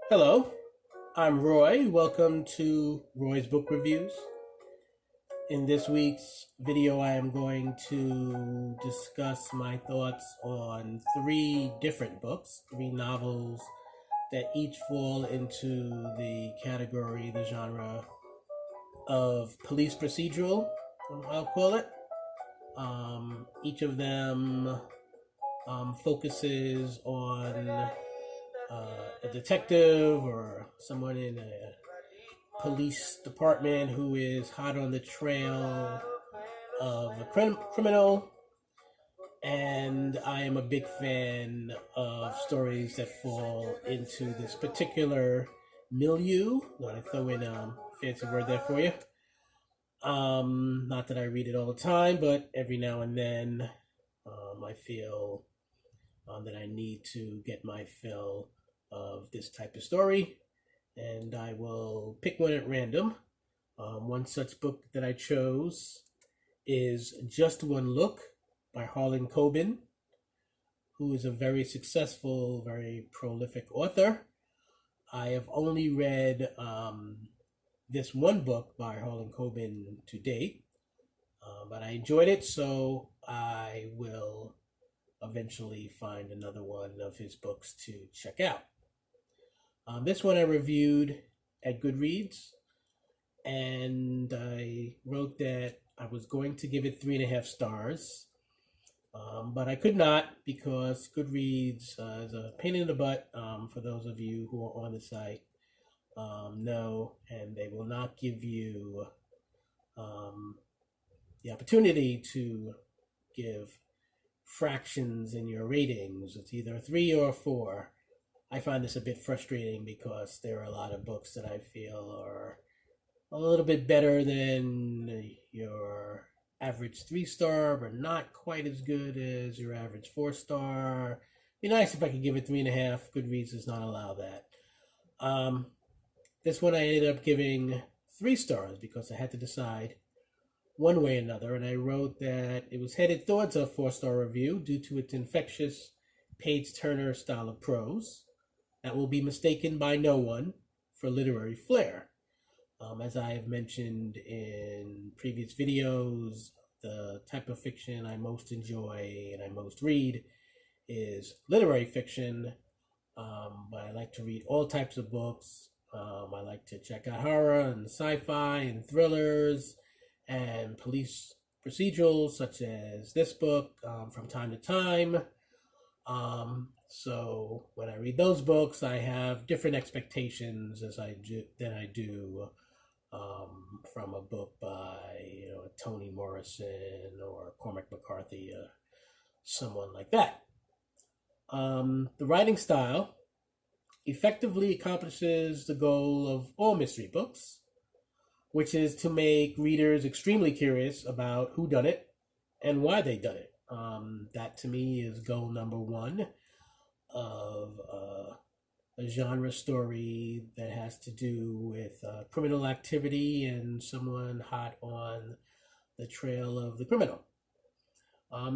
Hello, I'm Roy. Welcome to Roy's Book Reviews. In this week's video, I am going to discuss my thoughts on three different books, three novels that each fall into the category, the genre of police procedural, I'll call it. Each of them focuses on a detective or someone in a police department who is hot on the trail of a criminal. And I am a big fan of stories that fall into this particular milieu. Let me throw in a fancy word there for you. Not that I read it all the time, but every now and then I feel that I need to get my fill of this type of story, and I will pick one at random. One such book that I chose is Just One Look by Harlan Coben, who is a very successful, very prolific author. I have only read this one book by Harlan Coben to date, but I enjoyed it, so I will eventually find another one of his books to check out. This one I reviewed at Goodreads, and I wrote that I was going to give it 3.5 stars, but I could not because Goodreads is a pain in the butt for those of you who are on the site. No, and they will not give you the opportunity to give fractions in your ratings. It's either a 3 or a 4. I find this a bit frustrating because there are a lot of books that I feel are a little bit better than your average 3-star, but not quite as good as your average 4-star. Be nice if I could give it 3.5. Goodreads does not allow that. This one I ended up giving 3 stars because I had to decide one way or another, and I wrote that it was headed towards a 4-star review due to its infectious page-turner style of prose that will be mistaken by no one for literary flair. As I have mentioned in previous videos, the type of fiction I most enjoy and I most read is literary fiction, but I like to read all types of books. I like to check out horror and sci-fi and thrillers and police procedurals such as this book from time to time. So when I read those books, I have different expectations than I do from a book by Toni Morrison or Cormac McCarthy, someone like that. The writing style effectively accomplishes the goal of all mystery books, which is to make readers extremely curious about who done it and why they done it. That to me is goal number one of a genre story that has to do with criminal activity and someone hot on the trail of the criminal.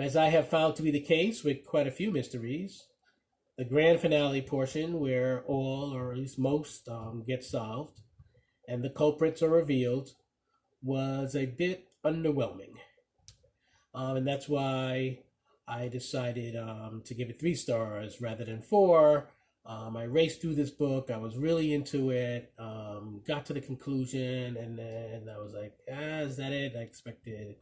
As I have found to be the case with quite a few mysteries, the grand finale portion where all, or at least most, get solved and the culprits are revealed was a bit underwhelming. And that's why I decided to give it 3 stars rather than 4. I raced through this book. I was really into it, got to the conclusion, and then I was like, is that it? I expected,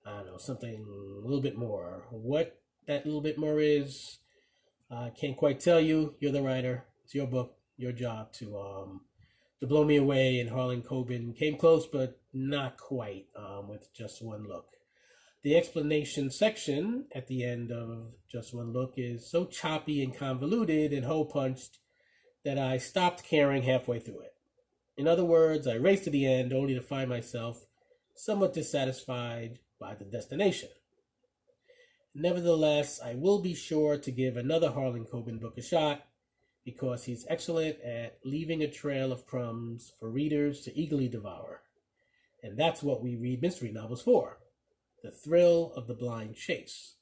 I don't know, something a little bit more. What that little bit more is, I can't quite tell you. You're the writer. It's your book, your job to blow me away, and Harlan Coben came close, but not quite with Just One Look. The explanation section at the end of Just One Look is so choppy and convoluted and hole-punched that I stopped caring halfway through it. In other words, I raced to the end only to find myself somewhat dissatisfied by the destination. Nevertheless, I will be sure to give another Harlan Coben book a shot because he's excellent at leaving a trail of crumbs for readers to eagerly devour. And that's what we read mystery novels for, the thrill of the blind chase.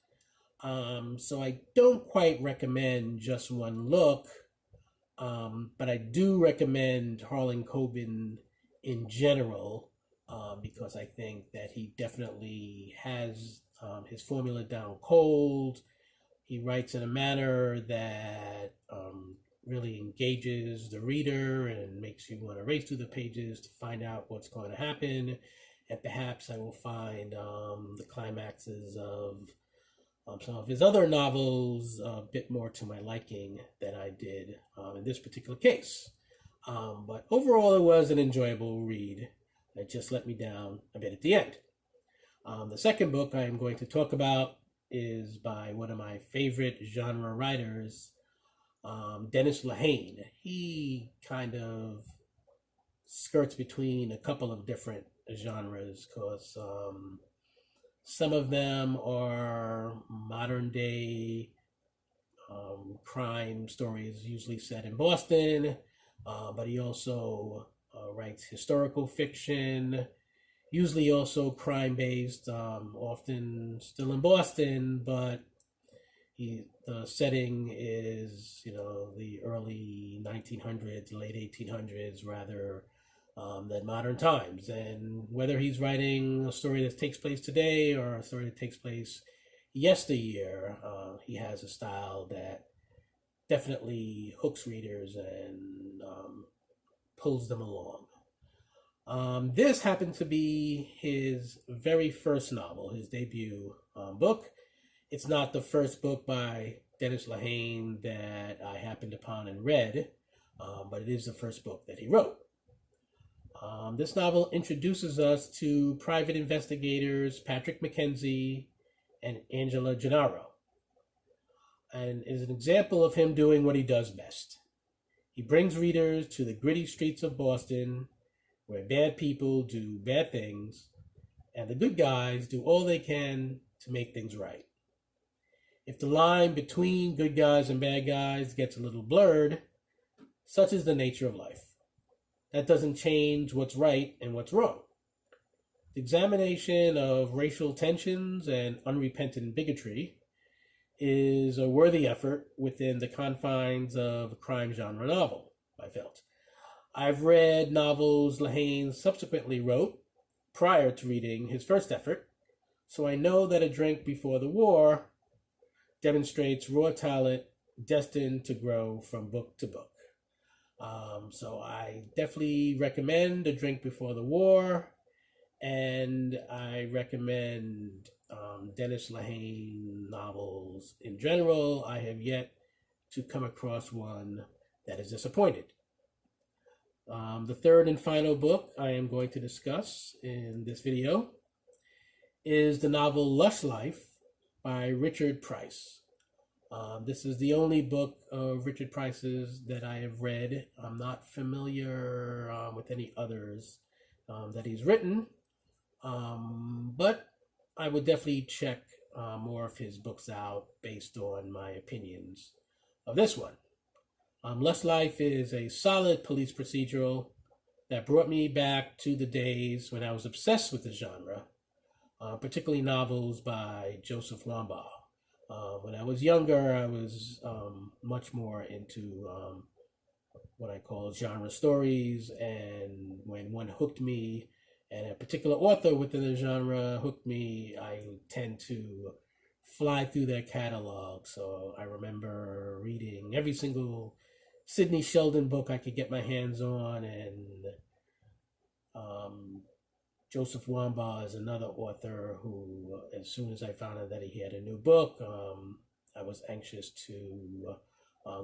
So I don't quite recommend Just One Look But I do recommend Harlan Coben in general, because I think that he definitely has his formula down cold. He writes in a manner that really engages the reader and makes you want to race through the pages to find out what's going to happen. And perhaps I will find the climaxes of some of his other novels a bit more to my liking than I did in this particular case. But overall, it was an enjoyable read. It just let me down a bit at the end. The second book I am going to talk about is by one of my favorite genre writers, Dennis Lehane. He kind of skirts between a couple of different genres because some of them are modern day crime stories, usually set in Boston, but he also writes historical fiction, usually also crime based, often still in Boston, but the setting is, the early 1900s, late 1800s, rather than modern times. And whether he's writing a story that takes place today or a story that takes place yesteryear, he has a style that definitely hooks readers and pulls them along. This happened to be his very first novel, his debut book. It's not the first book by Dennis Lehane that I happened upon and read, but it is the first book that he wrote. This novel introduces us to private investigators Patrick Mackenzie and Angela Gennaro, and is an example of him doing what he does best. He brings readers to the gritty streets of Boston, where bad people do bad things, and the good guys do all they can to make things right. If the line between good guys and bad guys gets a little blurred, such is the nature of life. That doesn't change what's right and what's wrong. The examination of racial tensions and unrepentant bigotry is a worthy effort within the confines of a crime genre novel, I felt. I've read novels Lehane subsequently wrote prior to reading his first effort, so I know that A Drink Before the War demonstrates raw talent destined to grow from book to book. So I definitely recommend A Drink Before the War, and I recommend Dennis Lehane novels in general. I have yet to come across one that is disappointed. The third and final book I am going to discuss in this video is the novel Lush Life by Richard Price. This is the only book of Richard Price's that I have read. I'm not familiar with any others that he's written, but I would definitely check more of his books out based on my opinions of this one. Lush Life is a solid police procedural that brought me back to the days when I was obsessed with the genre, particularly novels by Joseph Wambaugh. When I was younger, I was much more into what I call genre stories, and when one hooked me and a particular author within the genre hooked me, I tend to fly through their catalog. So I remember reading every single Sidney Sheldon book I could get my hands on, and Joseph Wambaugh is another author who, as soon as I found out that he had a new book, I was anxious to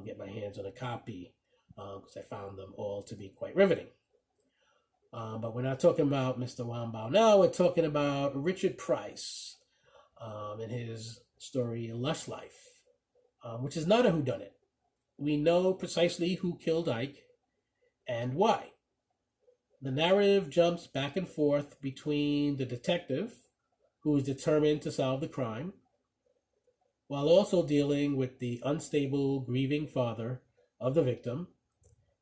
get my hands on a copy because I found them all to be quite riveting. But we're not talking about Mr. Wambaugh now. We're talking about Richard Price and his story Lush Life, which is not a whodunit. We know precisely who killed Ike and why. The narrative jumps back and forth between the detective, who is determined to solve the crime, while also dealing with the unstable, grieving father of the victim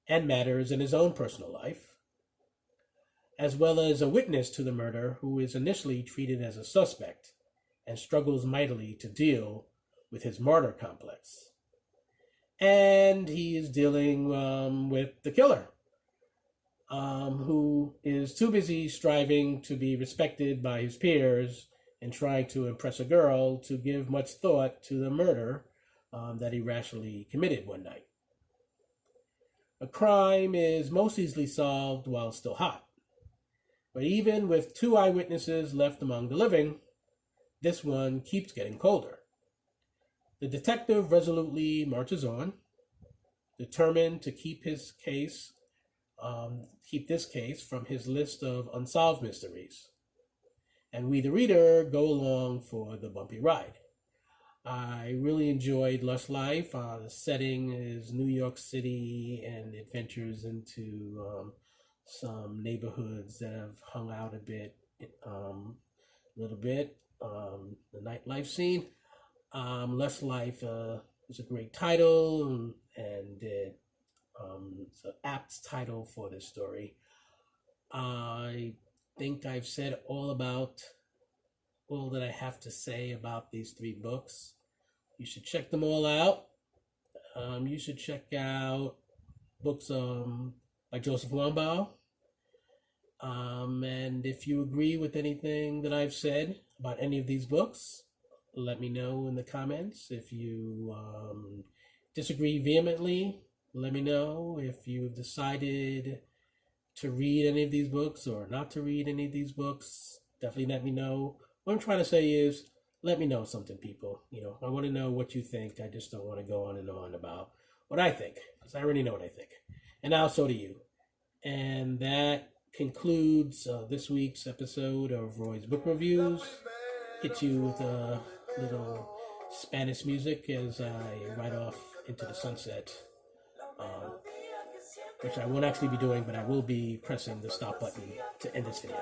and matters in his own personal life, as well as a witness to the murder who is initially treated as a suspect and struggles mightily to deal with his martyr complex. and he is dealing with the killer, who is too busy striving to be respected by his peers and trying to impress a girl to give much thought to the murder that he rashly committed one night. A crime is most easily solved while still hot. But even with 2 eyewitnesses left among the living, this one keeps getting colder. The detective resolutely marches on, determined to keep this case from his list of unsolved mysteries. And we, the reader, go along for the bumpy ride. I really enjoyed Lush Life. The setting is New York City and adventures into some neighborhoods that have hung out little bit. The nightlife scene. Lush Life is a great title, and it's an apt title for this story. I think I've said all that I have to say about these 3 books. You should check them all out. You should check out books by Joseph Wambaugh. And if you agree with anything that I've said about any of these books, let me know in the comments. If you disagree vehemently, let me know. If you've decided to read any of these books or not to read any of these books, definitely let me know. What I'm trying to say is, let me know something, people. I want to know what you think. I just don't want to go on and on about what I think, because I already know what I think. And now so do you. And that concludes this week's episode of Roy's Book Reviews. Hit you with a little Spanish music as I ride off into the sunset, which I won't actually be doing, but I will be pressing the stop button to end this video.